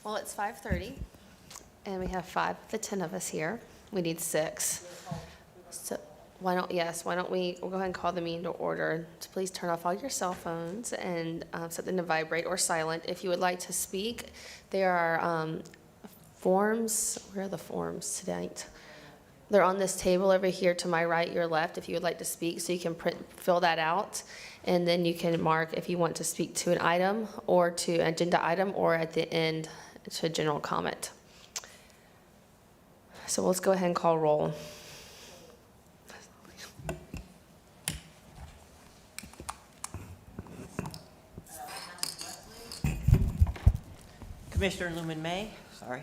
Well, it's 5:30, and we have 5 of the 10 of us here. We need 6. So why don't we, we'll go ahead and call the meeting to order. So please turn off all your cell phones and set them to vibrate or silent. If you would like to speak, there are forms. Where are the forms tonight? They're on this table over here to my right, your left, if you would like to speak. So you can fill that out, and then you can mark if you want to speak to an item or to an agenda item, or at the end to general comment. So let's go ahead and call roll. Commissioner Lumen May, sorry.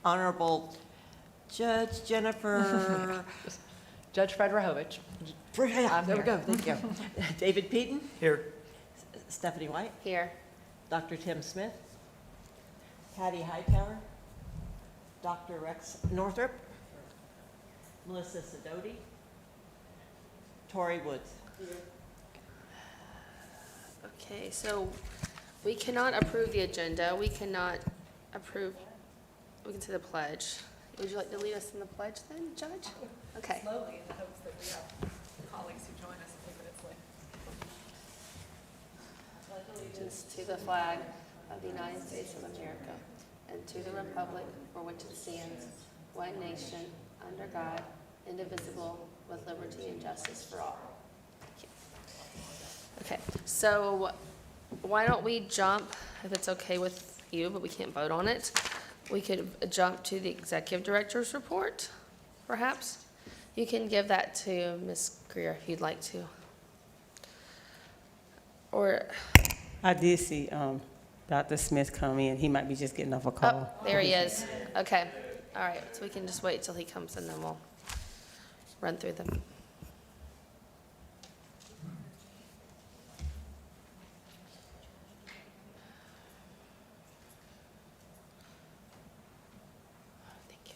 Honorable Judge Jennifer. Judge Fred Rahovich. I'm There we here. go, thank you. David Peaton, Here. Stephanie White, Here. Dr. Tim Smith, Patty Hightower, Dr. Rex Northrop, Melissa Sidoti, Tori Woods. Okay, so we cannot approve the agenda. We cannot approve, we can say the pledge. Would you like to lead us in the pledge then, Judge? Okay. Slowly, in the hopes that we have colleagues who join us a few minutes late. Pledge allegiance to the flag of the United States of America and to the republic for which it stands, one nation, under God, indivisible, with liberty and justice for all. Thank you. Okay, so why don't we jump, if it's okay with you, but we can't vote on it, we could jump to the executive director's report, perhaps? You can give that to Ms. Greer if you'd like to. Or, I did see Dr. Smith come in. He might be just getting off a oh, call. there he is. Okay, all right, so we can just wait till he comes and then we'll run through them. Thank you.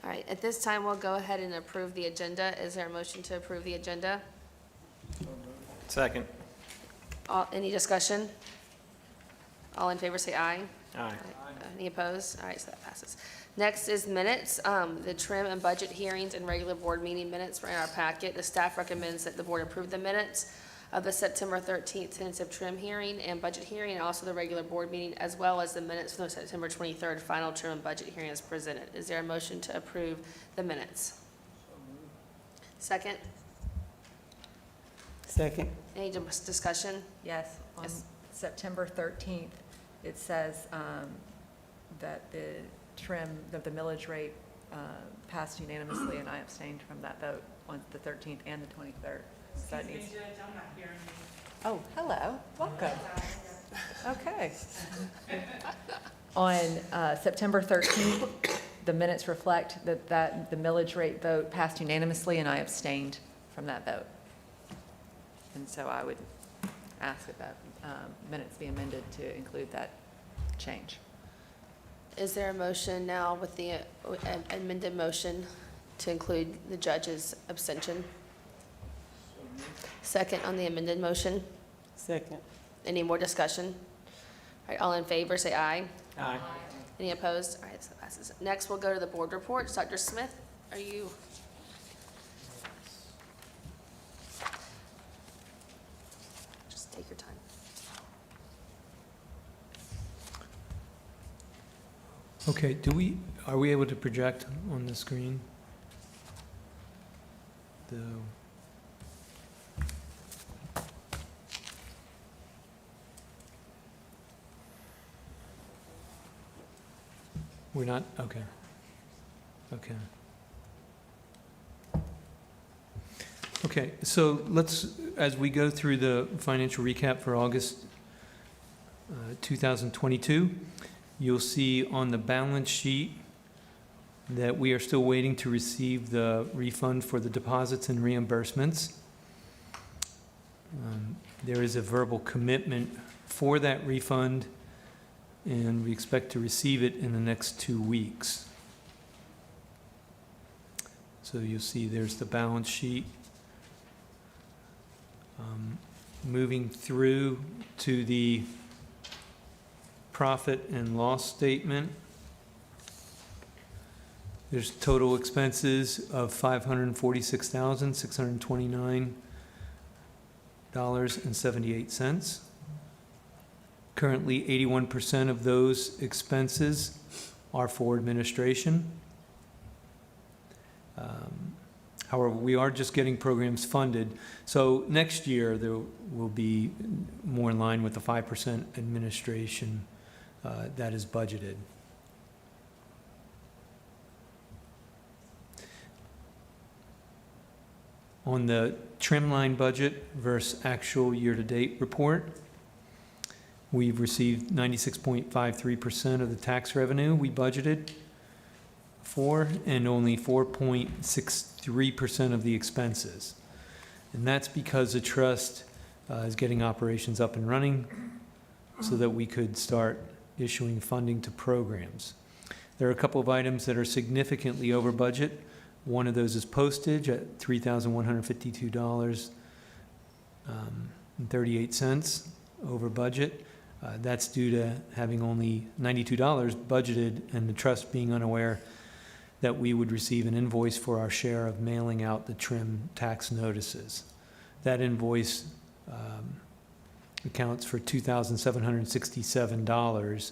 All right, at this time, we'll go ahead and approve the agenda. Is there a motion to approve the agenda? Second. Any discussion? All in favor, say aye. Aye. Any opposed? All right, so that passes. Next is minutes. The trim and budget hearings and regular board meeting minutes are in our packet. The staff recommends that the board approve the minutes of the September 13th tentative trim hearing and budget hearing, and also the regular board meeting, as well as the minutes from the September 23rd final trim and budget hearing as presented. Is there a motion to approve the minutes? Second? Second. Any discussion? Yes, on Yes. September 13th, it says that the trim, that the millage rate passed unanimously, and I abstained from that vote on the 13th and the 23rd. So that needs- Oh, hello, welcome. Okay. On September 13th, the minutes reflect that the millage rate vote passed unanimously, and I abstained from that vote. And so I would ask that minutes be amended to include that change. Is there a motion now with the amended motion to include the judge's abstention? Second on the amended motion. Second. Any more discussion? All right, all in favor, say aye. Aye. Any opposed? All right, so that passes. Next, we'll go to the board reports. Dr. Smith, are you? Just take your time. Okay, are we able to project on the screen? We're not, okay. Okay. Okay, so let's, as we go through the financial recap for August, 2022. You'll see on the balance sheet that we are still waiting to receive the refund for the deposits and reimbursements. There is a verbal commitment for that refund, and we expect to receive it in the next 2 weeks. So you'll see there's the balance sheet. Moving through to the profit and loss statement. There's total expenses of $546,629.78. Currently, 81% of those expenses are for administration. However, we are just getting programs funded. So next year, there will be more in line with the 5% administration that is budgeted. On the trimline budget versus actual year-to-date report, we've received 96.53% of the tax revenue we budgeted for, and only 4.63% of the expenses. And that's because the trust is getting operations up and running so that we could start issuing funding to programs. There are a couple of items that are significantly over budget. One of those is postage at $3,152.38 over budget. That's due to having only $92 budgeted and the trust being unaware that we would receive an invoice for our share of mailing out the trim tax notices. That invoice accounts for $2,767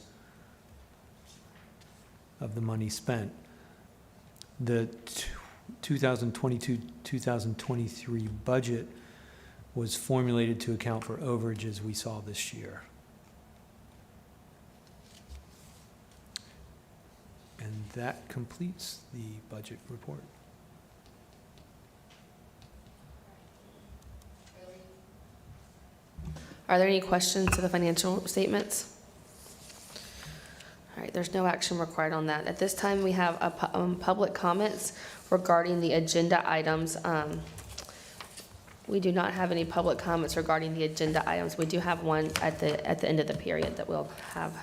of the money spent. The 2022-2023 budget was formulated to account for overages we saw this year. And that completes the budget report. Are there any questions to the financial statements? All right, there's no action required on that. At this time, we have a public comments regarding the agenda items. We do not have any public comments regarding the agenda items. We do have one at the end of the period that we'll have.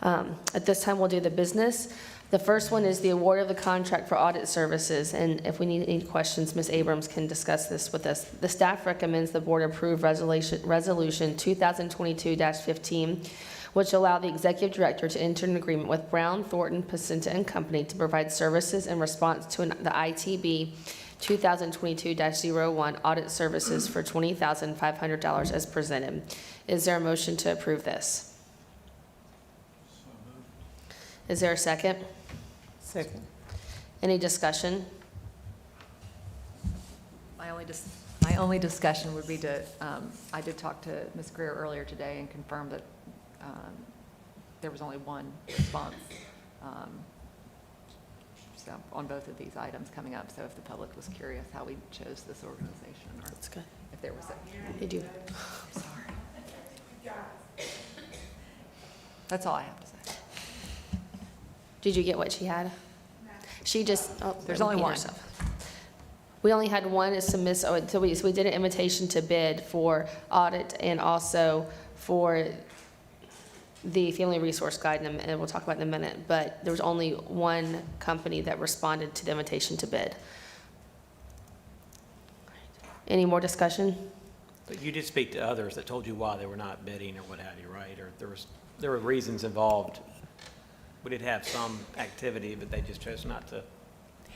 At this time, we'll do the business. The first one is the award of the contract for audit services, and if we need any questions, Ms. Abrams can discuss this with us. The staff recommends the board approve resolution 2022-15, which allow the executive director to enter an agreement with Brown, Thornton, Pacenta and Company to provide services in response to the ITB 2022-01 audit services for $20,500 as presented. Is there a motion to approve this? Is there a second? Second. Any discussion? My only discussion would be to, I did talk to Ms. Greer earlier today and confirmed that there was only one response so on both of these items coming up. So if the public was curious how we chose this organization, or That's good. if there was a, You do. sorry. That's all I have to say. Did you get what she had? She just, There's only repeat one. herself. We only had one is submit, so we did an invitation to bid for audit and also for the family resource guide, and we'll talk about it in a minute, but there was only one company that responded to the invitation to bid. Any more discussion? But you did speak to others that told you why they were not bidding or what have you, right? Or there were reasons involved. We did have some activity, but they just chose not to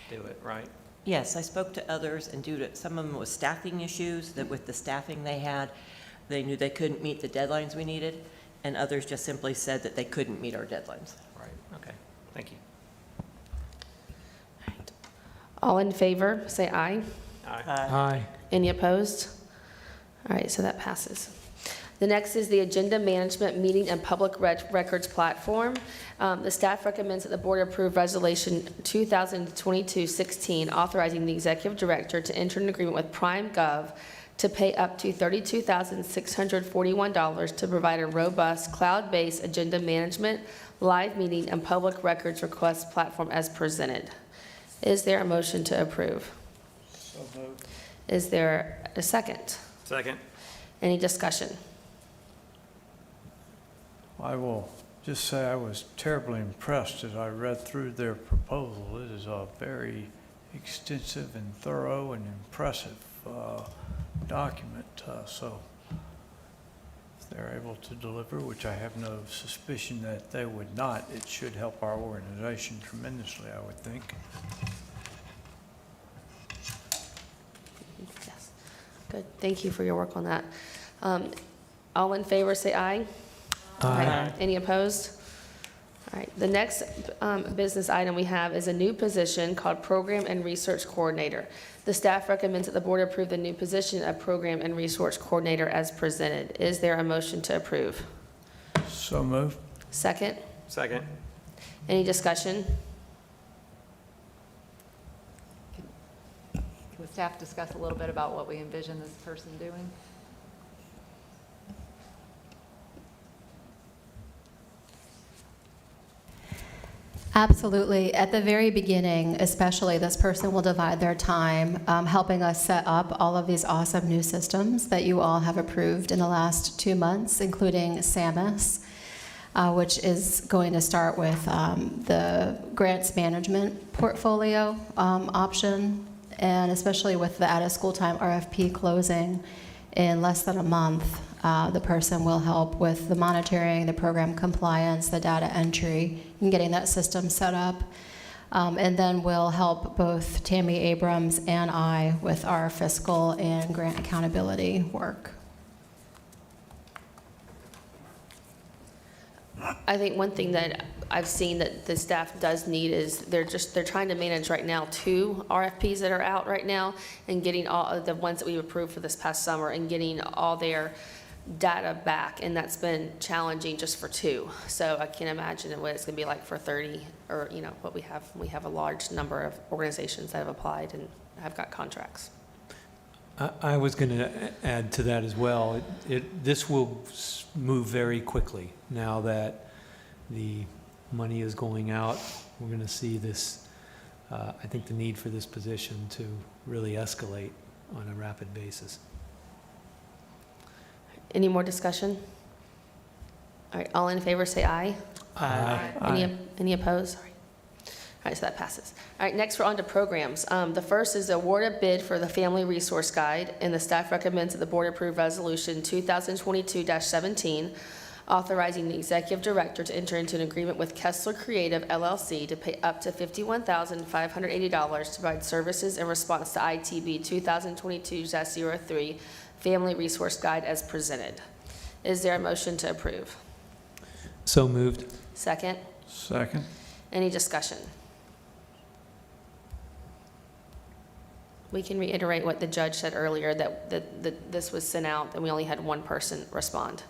do it, right? Yes, I spoke to others, and due to, some of them was staffing issues, that with the staffing they had, they knew they couldn't meet the deadlines we needed, and others just simply said that they couldn't meet our deadlines. Right, okay, thank you. All in favor, say aye. Aye. Aye. Any opposed? All right, so that passes. The next is the Agenda Management Meeting and Public Records Platform. The staff recommends that the board approve Resolution 2022-16, authorizing the executive director to enter an agreement with PrimeGov to pay up to $32,641 to provide a robust, cloud-based agenda management, live meeting, and public records request platform as presented. Is there a motion to approve? So moved. Is there a second? Second. Any discussion? I will just say I was terribly impressed as I read through their proposal. It is a very extensive and thorough and impressive document. So if they're able to deliver, which I have no suspicion that they would not, it should help our organization tremendously, I would think. Yes. Good. Thank you for your work on that. All in favor, say aye. Aye. Any opposed? All right, the next business item we have is a new position called Program and Research Coordinator. The staff recommends that the board approve the new position of Program and Research Coordinator as presented. Is there a motion to approve? So moved. Second? Second. Any discussion? Can the staff discuss a little bit about what we envision this person doing? Absolutely. At the very beginning, especially, this person will divide their time helping us set up all of these awesome new systems that you all have approved in the last 2 months, including SAMUS, which is going to start with the grants management portfolio option, and especially with the out-of-school time RFP closing in less than a month. The person will help with the monitoring, the program compliance, the data entry, and getting that system set up. And then we'll help both Tammy Abrams and I with our fiscal and grant accountability work. I think one thing that I've seen that the staff does need is they're trying to manage right now 2 RFPs that are out right now and getting all of the ones that we approved for this past summer and getting all their data back, and that's been challenging just for 2. So I can't imagine what it's going to be like for 30, or what we have. We have a large number of organizations that have applied and have got contracts. I was going to add to that as well. This will move very quickly now that the money is going out. We're going to see this, I think the need for this position to really escalate on a rapid basis. Any more discussion? All right, all in favor say aye. Aye. Any opposed? Sorry. All right, so that passes. All right, next we're on to programs. The first is the award a bid for the Family Resource Guide, and the staff recommends that the board approve Resolution 2022-17, authorizing the executive director to enter into an agreement with Kessler Creative LLC to pay up to $51,580 to provide services in response to ITB 2022-03 Family Resource Guide as presented. Is there a motion to approve? So moved. Second? Second. Any discussion? We can reiterate what the judge said earlier, that this was sent out and we only had 1 person respond.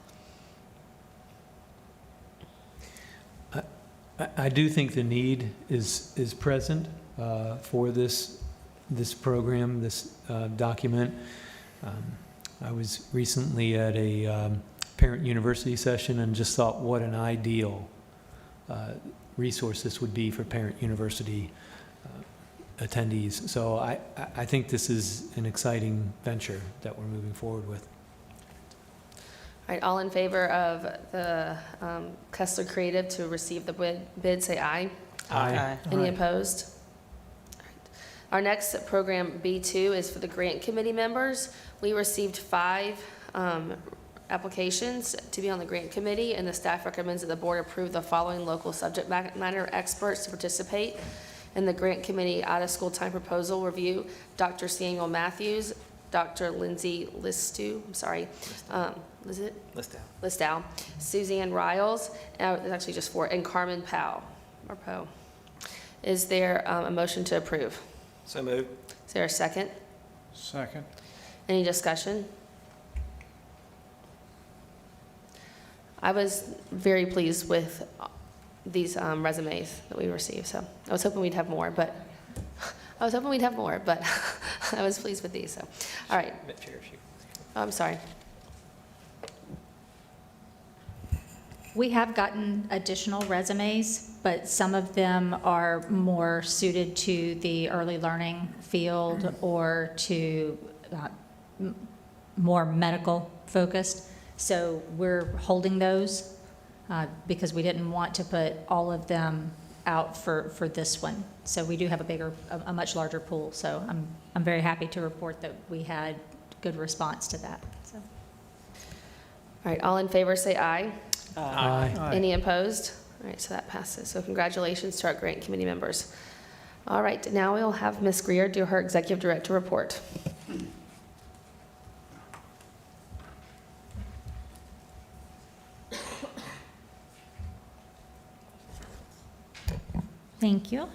I do think the need is present for this program, this document. I was recently at a parent university session and just thought what an ideal resource this would be for parent university attendees. So I think this is an exciting venture that we're moving forward with. All right, all in favor of the Kessler Creative to receive the bid, say aye. Aye. Any opposed? All right. Our next program, B2, is for the grant committee members. We received 5 applications to be on the grant committee, and the staff recommends that the board approve the following local subject matter experts to participate in the grant committee out-of-school time proposal review: Dr. Samuel Matthews, Dr. Lindsay Listow, Listow, Suzanne Riles, there's actually just 4, and Carmen Poe. Is there a motion to approve? So moved. Is there a second? Second. Any discussion? I was very pleased with these resumes that we received, so I was hoping we'd have more, but I was pleased with these, so. All right. Chair, if you Oh, I'm sorry. We have gotten additional resumes, but some of them are more suited to the early learning field or to more medical focused. So we're holding those because we didn't want to put all of them out for this one. So we do have a much larger pool. So I'm very happy to report that we had good response to that. So. All right, all in favor, say aye. Aye. Aye. Any opposed? All right, so that passes. So congratulations to our grant committee members. All right, now we'll have Ms. Greer do her executive director report. Thank you.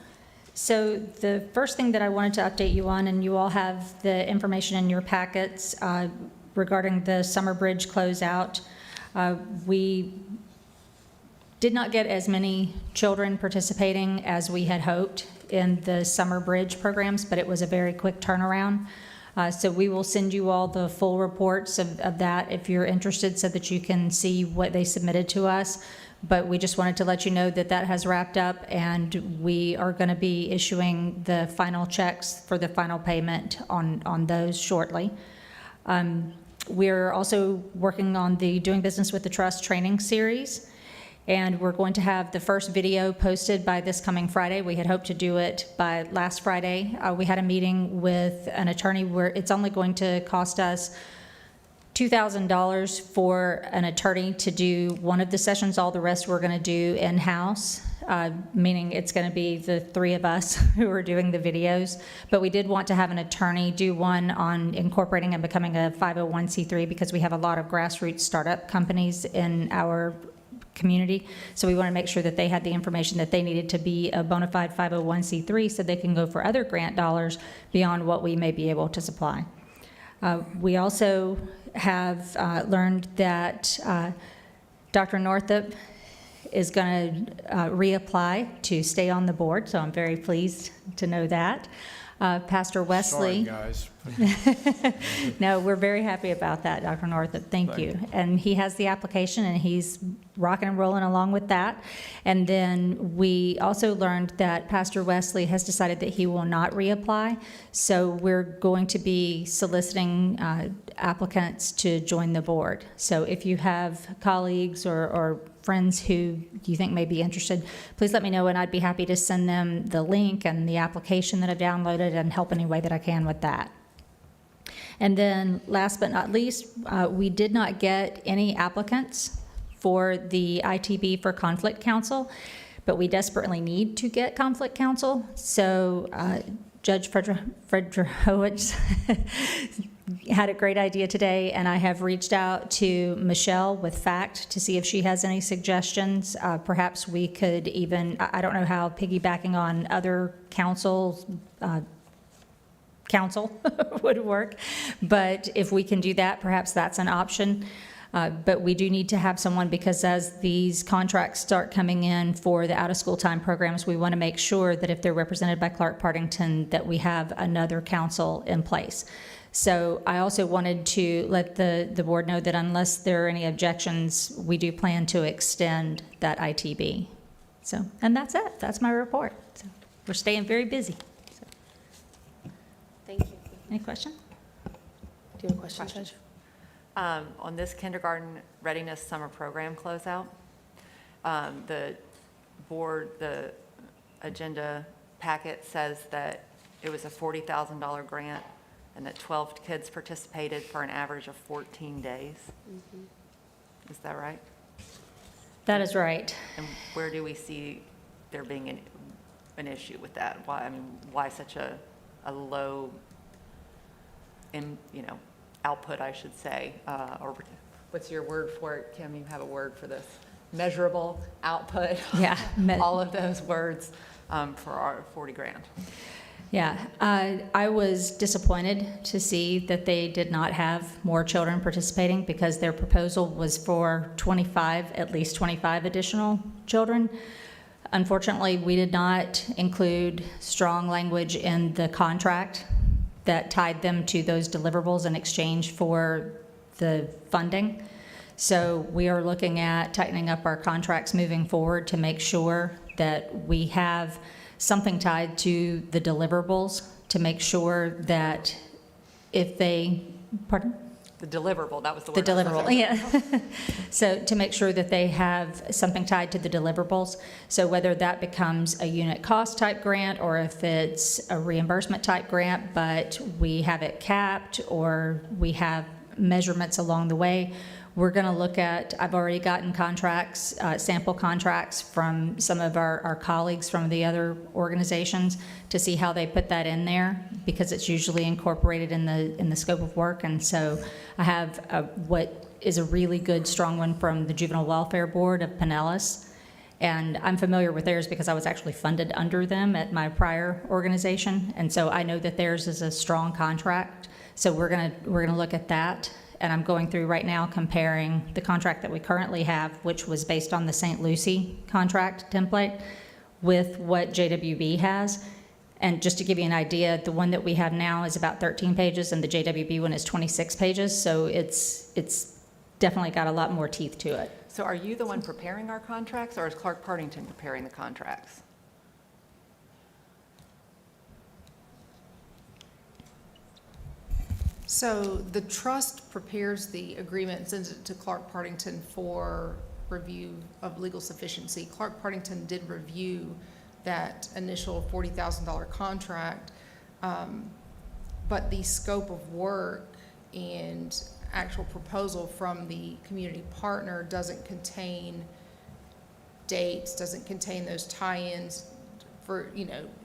So the first thing that I wanted to update you on, and you all have the information in your packets regarding the Summer Bridge closeout. We did not get as many children participating as we had hoped in the Summer Bridge programs, but it was a very quick turnaround. So we will send you all the full reports of that if you're interested so that you can see what they submitted to us. But we just wanted to let you know that that has wrapped up and we are going to be issuing the final checks for the final payment on those shortly. We're also working on the Doing Business with the Trust training series. And we're going to have the first video posted by this coming Friday. We had hoped to do it by last Friday. We had a meeting with an attorney where it's only going to cost us $2,000 for an attorney to do one of the sessions. All the rest we're going to do in-house, meaning it's going to be the three of us who are doing the videos. But we did want to have an attorney do one on incorporating and becoming a 501c3 because we have a lot of grassroots startup companies in our community. So we want to make sure that they had the information that they needed to be a bona fide 501c3 so they can go for other grant dollars beyond what we may be able to supply. We also have learned that Dr. Northup is going to reapply to stay on the board, so I'm very pleased to know that. Pastor Wesley. Sorry, guys. No, we're very happy about that, Dr. Northup. Thank you. And he has the application, and he's rocking and rolling along with that. And then we also learned that Pastor Wesley has decided that he will not reapply. So we're going to be soliciting applicants to join the board. So if you have colleagues or friends who you think may be interested, please let me know, and I'd be happy to send them the link and the application that I've downloaded and help any way that I can with that. And then last but not least, we did not get any applicants for the ITB for Conflict Counsel, but we desperately need to get Conflict Counsel. So Judge Frederowicz had a great idea today, and I have reached out to Michelle with FACT to see if she has any suggestions. Perhaps we could even, I don't know how piggybacking on other council would work, but if we can do that, perhaps that's an option. But we do need to have someone because as these contracts start coming in for the out-of-school time programs, we want to make sure that if they're represented by Clark Partington, that we have another counsel in place. So I also wanted to let the board know that unless there are any objections, we do plan to extend that ITB. So, and that's it. That's my report. So we're staying very busy. So, Thank you. any question? Do you have a question, Judge? On this kindergarten readiness summer program closeout, the board, the agenda packet says that it was a $40,000 grant and that 12 kids participated for an average of 14 days. Is that right? That is right. And where do we see there being an issue with that? Why such a low, output, I should say, or what's your word for it, Kim? You have a word for this. Measurable output. Yeah. All of those words for our 40 grand. Yeah, I was disappointed to see that they did not have more children participating because their proposal was for at least 25 additional children. Unfortunately, we did not include strong language in the contract that tied them to those deliverables in exchange for the funding. So we are looking at tightening up our contracts moving forward to make sure that we have something tied to the deliverables, to make sure that if they, pardon? The deliverable, that was the The word. I was deliverable, yeah. So to make sure that they have something tied to the deliverables. So whether that becomes a unit cost type grant or if it's a reimbursement type grant, but we have it capped or we have measurements along the way, we're going to look at, I've already gotten contracts, sample contracts from some of our colleagues from the other organizations to see how they put that in there, because it's usually incorporated in the scope of work. And so I have what is a really good, strong one from the Juvenile Welfare Board of Pinellas. And I'm familiar with theirs because I was actually funded under them at my prior organization. And so I know that theirs is a strong contract. So we're gonna look at that. And I'm going through right now comparing the contract that we currently have, which was based on the St. Lucie contract template, with what JWB has. And just to give you an idea, the one that we have now is about 13 pages and the JWB one is 26 pages. So it's definitely got a lot more teeth to it. So are you the one preparing our contracts, or is Clark Partington preparing the contracts? So the trust prepares the agreement and sends it to Clark Partington for review of legal sufficiency. Clark Partington did review that initial $40,000 contract, but the scope of work and actual proposal from the community partner doesn't contain dates, doesn't contain those tie-ins for,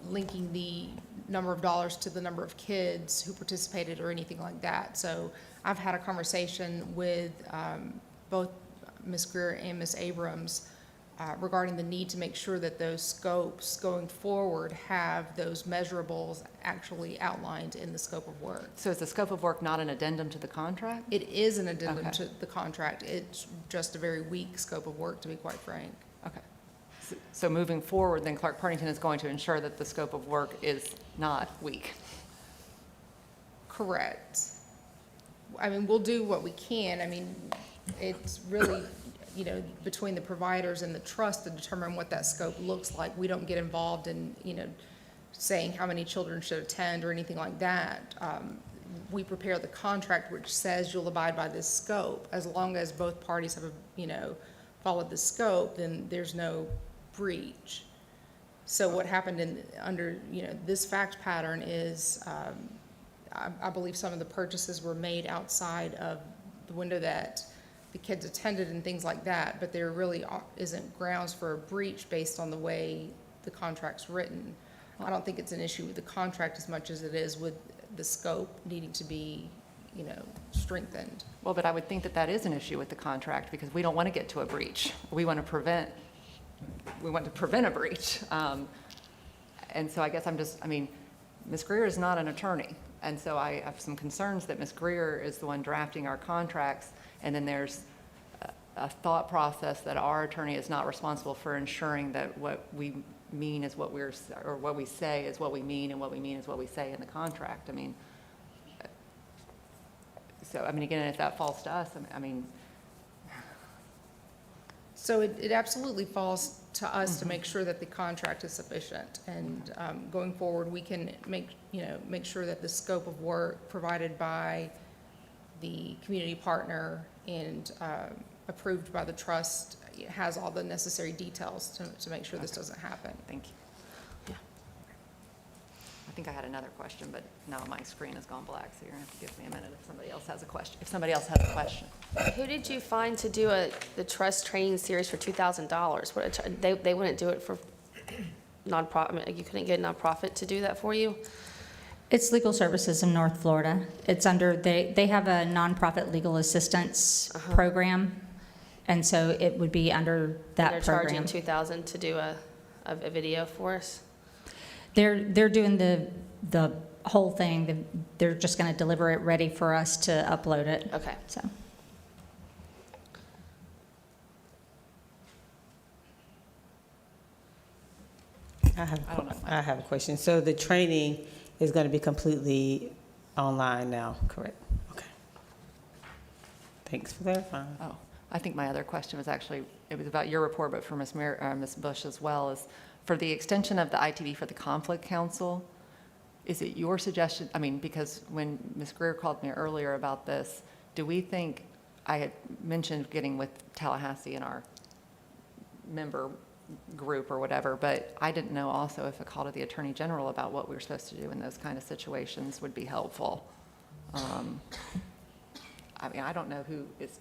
linking the number of dollars to the number of kids who participated or anything like that. So I've had a conversation with both Ms. Greer and Ms. Abrams regarding the need to make sure that those scopes going forward have those measurables actually outlined in the scope of work. So is the scope of work not an addendum to the contract? It is an addendum Okay. to the contract. It's just a very weak scope of work, to be quite frank. Okay. So moving forward, then Clark Partington is going to ensure that the scope of work is not weak. Correct. I mean, we'll do what we can. I mean, it's really, between the providers and the trust to determine what that scope looks like. We don't get involved in, saying how many children should attend or anything like that. We prepare the contract which says you'll abide by this scope. As long as both parties have, followed the scope, then there's no breach. So what happened under this fact pattern is, I believe some of the purchases were made outside of the window that the kids attended and things like that, but there really isn't grounds for a breach based on the way the contract's written. I don't think it's an issue with the contract as much as it is with the scope needing to be, strengthened. Well, but I would think that that is an issue with the contract, because we don't want to get to a breach. We want to prevent a breach. And so I guess Ms. Greer is not an attorney. And so I have some concerns that Ms. Greer is the one drafting our contracts, and then there's a thought process that our attorney is not responsible for ensuring that what we mean is what what we say is what we mean, and what we mean is what we say in the contract. Again, if that falls to us, So it absolutely falls to us to make sure that the contract is sufficient. And going forward, we can make sure that the scope of work provided by the community partner and approved by the trust has all the necessary details to make sure this doesn't happen. Thank you. I think I had another question, but now my screen has gone black, so you're going to have to give me a minute if somebody else has a question. Who did you find to do the trust training series for $2,000? They wouldn't do it for nonprofit, you couldn't get a nonprofit to do that for you? It's Legal Services in North Florida. It's under, they have a nonprofit legal assistance program, and so it would be under that program. They're charging $2,000 to do a video for us? They're doing the whole thing. They're just going to deliver it ready for us to upload it. Okay. So. I have a question. So the training is going to be completely online now, correct? Okay. Thanks for clarifying. Oh, I think my other question was actually, it was about your report, but for Ms. Bush as well, is for the extension of the ITV for the Conflict Council, is it your suggestion, I mean, because when Ms. Greer called me earlier about this, do we think, I had mentioned getting with Tallahassee in our member group or whatever, but I didn't know also if a call to the Attorney General about what we were supposed to do in those kind of situations would be helpful. I mean, I don't know who is,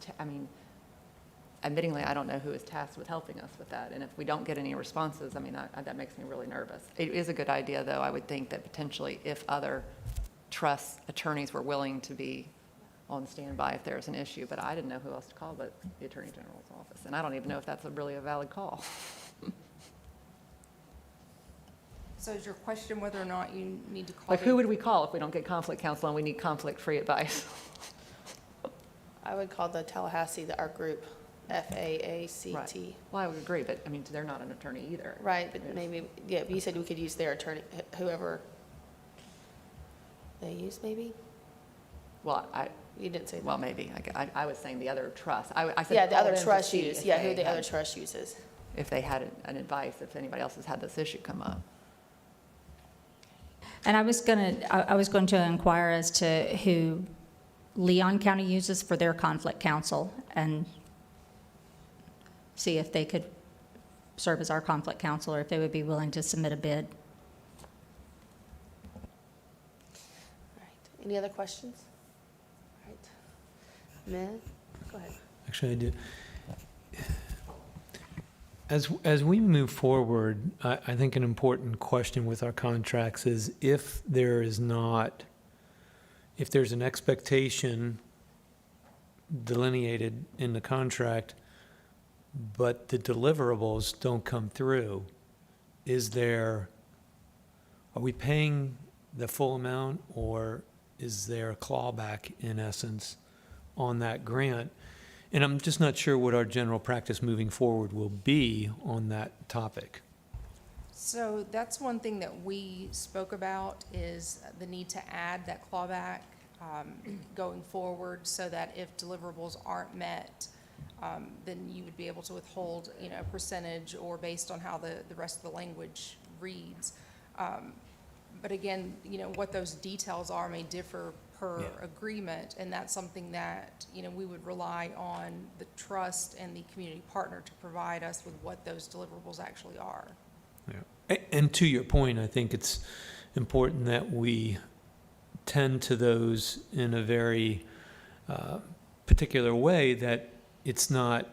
admittingly, I don't know who is tasked with helping us with that. And if we don't get any responses, I mean, that makes me really nervous. It is a good idea, though. I would think that potentially if other trust attorneys were willing to be on standby if there's an issue, but I didn't know who else to call but the Attorney General's office. And I don't even know if that's really a valid call. So is your question whether or not you need to call? Like, who would we call if we don't get conflict counsel and we need conflict-free advice? I would call the Tallahassee, our group, FAACT. Right. Well, I would agree, but, I mean, they're not an attorney either. Right, but maybe, yeah, but you said we could use their attorney, whoever they use, maybe? Well, You didn't say that. well, maybe. I was saying the other trust. I said Yeah, the call other them to trust see use, if yeah, they who the had- other trust uses. if they had an advice, if anybody else has had this issue come up. And I was going to inquire as to who Leon County uses for their conflict counsel and see if they could serve as our conflict counsel or if they would be willing to submit a bid. All right, any other questions? All right. Min, go ahead. Actually, I do. As we move forward, I think an important question with our contracts is if there's an expectation delineated in the contract, but the deliverables don't come through, are we paying the full amount, or is there a clawback in essence on that grant? And I'm just not sure what our general practice moving forward will be on that topic. So that's one thing that we spoke about, is the need to add that clawback going forward, so that if deliverables aren't met, then you would be able to withhold, a percentage, or based on how the rest of the language reads. But again, what those details are may differ per agreement, and that's something that, we would rely on the trust and the community partner to provide us with what those deliverables actually are. Yeah. And to your point, I think it's important that we tend to those in a very particular way, that it's not,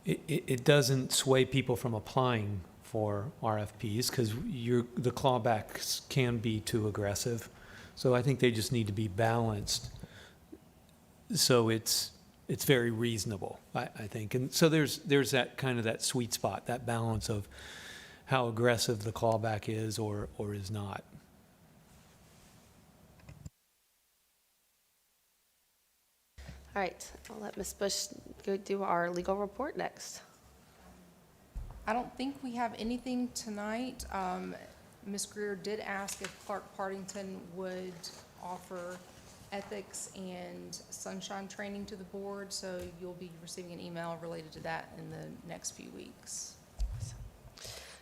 it doesn't sway people from applying for RFPs, because the clawbacks can be too aggressive. So I think they just need to be balanced. So it's very reasonable, I think. And so there's that kind of that sweet spot, that balance of how aggressive the clawback is or is not. All right, I'll let Ms. Bush go do our legal report next. I don't think we have anything tonight. Ms. Greer did ask if Clark Partington would offer ethics and sunshine training to the board, so you'll be receiving an email related to that in the next few weeks.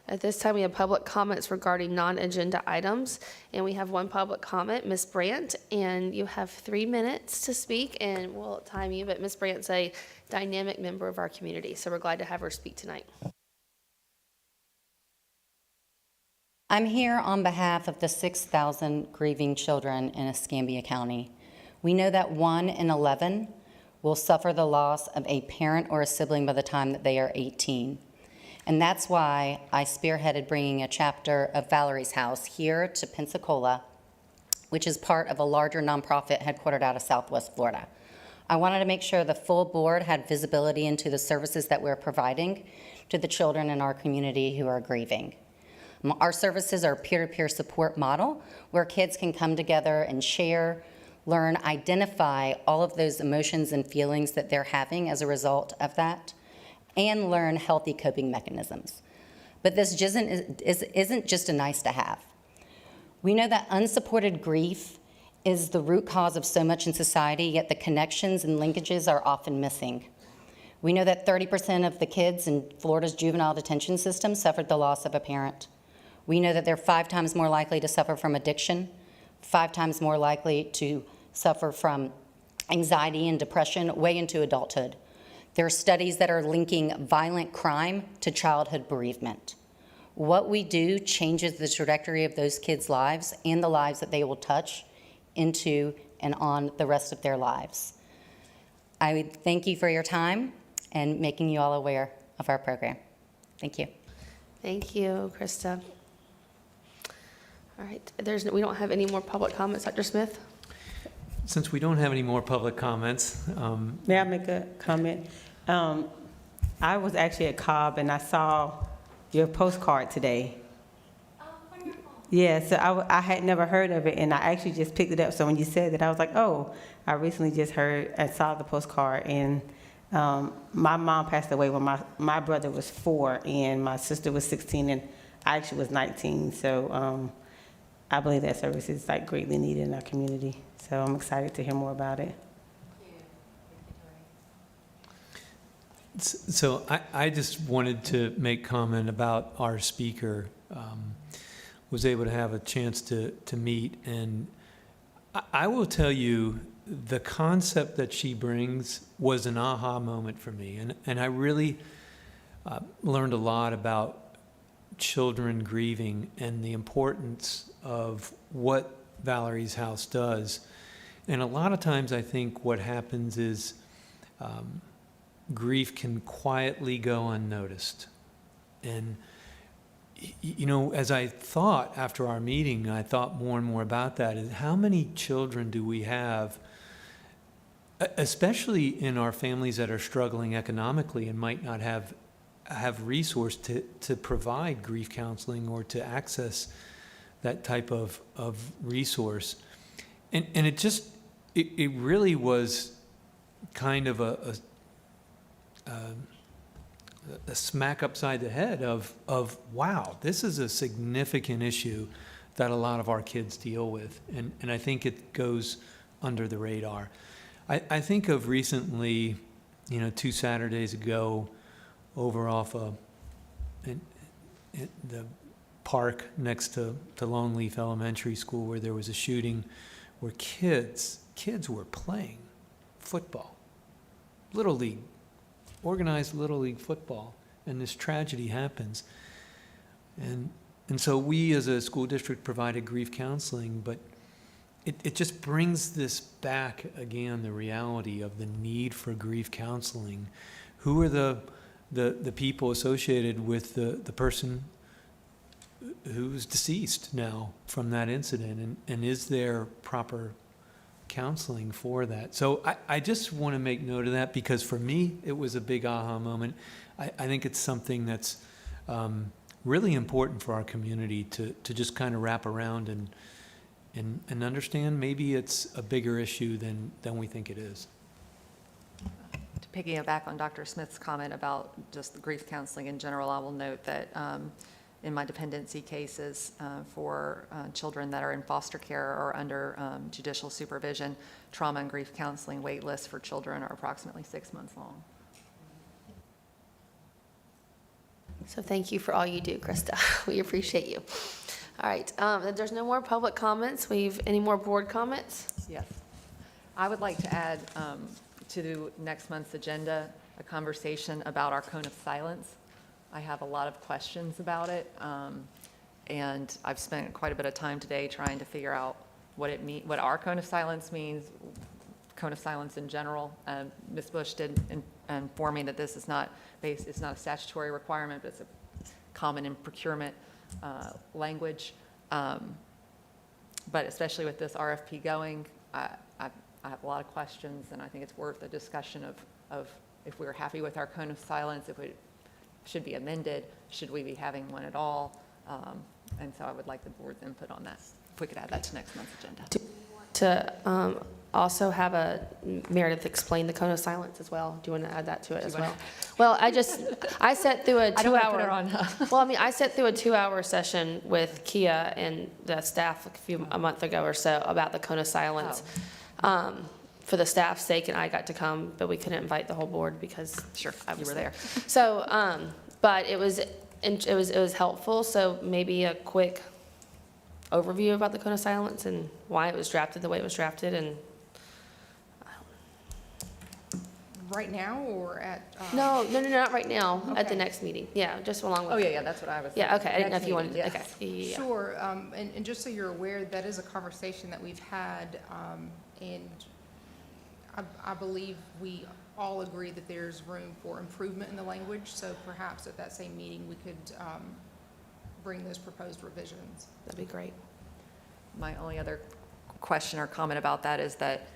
At this time, we have public comments regarding non-agenda items, and we have one public comment, Ms. Brandt, and you have 3 minutes to speak, and we'll time you, but Ms. Brandt's a dynamic member of our community, so we're glad to have her speak tonight. I'm here on behalf of the 6,000 grieving children in Escambia County. We know that 1 in 11 will suffer the loss of a parent or a sibling by the time that they are 18. And that's why I spearheaded bringing a chapter of Valerie's House here to Pensacola, which is part of a larger nonprofit headquartered out of Southwest Florida. I wanted to make sure the full board had visibility into the services that we're providing to the children in our community who are grieving. Our services are a peer-to-peer support model where kids can come together and share, learn, identify all of those emotions and feelings that they're having as a result of that, and learn healthy coping mechanisms. But this isn't just a nice to have. We know that unsupported grief is the root cause of so much in society, yet the connections and linkages are often missing. We know that 30% of the kids in Florida's juvenile detention system suffered the loss of a parent. We know that they're 5 times more likely to suffer from addiction, 5 times more likely to suffer from anxiety and depression way into adulthood. There are studies that are linking violent crime to childhood bereavement. What we do changes the trajectory of those kids' lives and the lives that they will touch into and on the rest of their lives. I would thank you for your time and making you all aware of our program. Thank you. Thank you, Krista. All right, we don't have any more public comments, Dr. Smith? Since we don't have any more public comments, May I make a comment? I was actually at Cobb and I saw your postcard today. Oh, wonderful. Yeah, so I had never heard of it and I actually just picked it up. So when you said that, I was like, oh, I recently just heard and saw the postcard. And my mom passed away when my brother was 4 and my sister was 16 and I actually was 19. So I believe that service is like greatly needed in our community. So I'm excited to hear more about it. so I just wanted to make comment about our speaker. Was able to have a chance to meet, and I will tell you, the concept that she brings was an aha moment for me, and I really learned a lot about children grieving and the importance of what Valerie's House does. And a lot of times I think what happens is grief can quietly go unnoticed. And, you know, as I thought after our meeting, I thought more and more about that, is how many children do we have, especially in our families that are struggling economically and might not have resource to provide grief counseling or to access that type of resource. And it really was kind of a smack upside the head of wow, this is a significant issue that a lot of our kids deal with. And I think it goes under the radar. I think of recently, 2 Saturdays ago, over off in the park next to Lone Leaf Elementary School, where there was a shooting where kids were playing football, Little League, organized Little League football, and this tragedy happens. And so we as a school district provided grief counseling, but it just brings this back again, the reality of the need for grief counseling. Who are the people associated with the person who's deceased now from that incident, and is there proper counseling for that? So I just want to make note of that, because for me it was a big aha moment. I think it's something that's really important for our community to just kind of wrap around and understand. Maybe it's a bigger issue than we think it is. To piggyback on Dr. Smith's comment about just the grief counseling in general, I will note that in my dependency cases for children that are in foster care or under judicial supervision, trauma and grief counseling wait lists for children are approximately 6 months long. So thank you for all you do, Krista. We appreciate you. All right, if there's no more public comments, any more board comments? Yes. I would like to add to next month's agenda a conversation about our cone of silence. I have a lot of questions about it, and I've spent quite a bit of time today trying to figure out what our cone of silence means, cone of silence in general. Ms. Bush did inform me that this is it's not a statutory requirement, but it's a common in procurement language. But especially with this RFP going, I have a lot of questions, and I think it's worth a discussion of if we're happy with our cone of silence, if it should be amended, should we be having one at all? And so I would like the board's input on that, if we could add that to next month's agenda. to also have Meredith explain the cone of silence as well. Do you want to add that to it as well? Well, I sat through a I don't want to put her 2-hour, on. well, I mean, I sat through a 2-hour session with Kia and the staff a month ago or so about the cone of silence. For the staff's sake, and I got to come, but we couldn't invite the whole board because I was there. So, but it was helpful, so maybe a quick overview about the cone of silence and why it was drafted the way it was drafted, and Right now or at? no, not right now, at the Okay. next meeting. Yeah, just along with. Oh, yeah, that's what I was. Yeah, okay, I didn't know if you Next wanted, meeting, okay. yes. Yeah. Sure, and just so you're aware, that is a conversation that we've had, and I believe we all agree that there's room for improvement in the language, so perhaps at that same meeting, we could bring those proposed revisions. That'd be great. My only other question or comment about that is that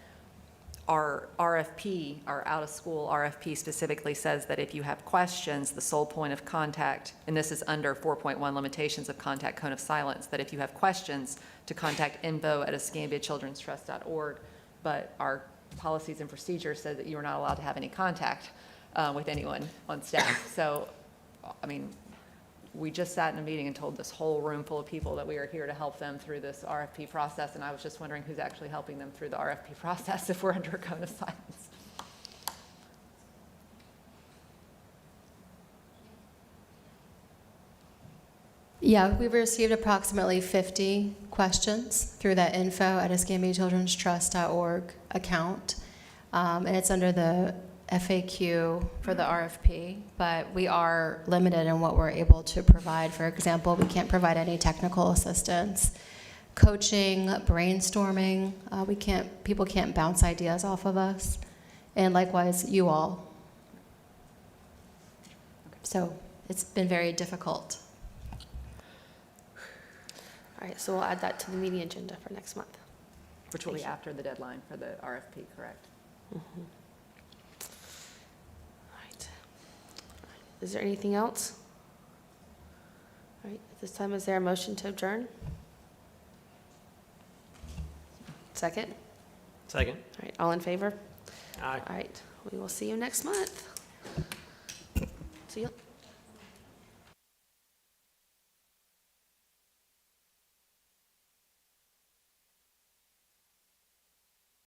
our RFP, our out-of-school RFP specifically says that if you have questions, the sole point of contact, and this is under 4.1 limitations of contact cone of silence, that if you have questions, to contact info@escambiachildrenstrust.org, but our policies and procedures said that you are not allowed to have any contact with anyone on staff. So, I mean, we just sat in a meeting and told this whole room full of people that we are here to help them through this RFP process, and I was just wondering who's actually helping them through the RFP process if we're under a cone of silence. Yeah, we've received approximately 50 questions through that info@escambiachildrenstrust.org account. And it's under the FAQ for the RFP, but we are limited in what we're able to provide. For example, we can't provide any technical assistance, coaching, brainstorming. People can't bounce ideas off of us. And likewise, you all. So it's been very difficult. All right, so we'll add that to the meeting agenda for next month. Which will be Thank you. after the deadline for the RFP, correct? All right. Is there anything else? All right, at this time, is there a motion to adjourn? Second? Second? All right, all in favor? Aye. All right, we will see you next month. See you.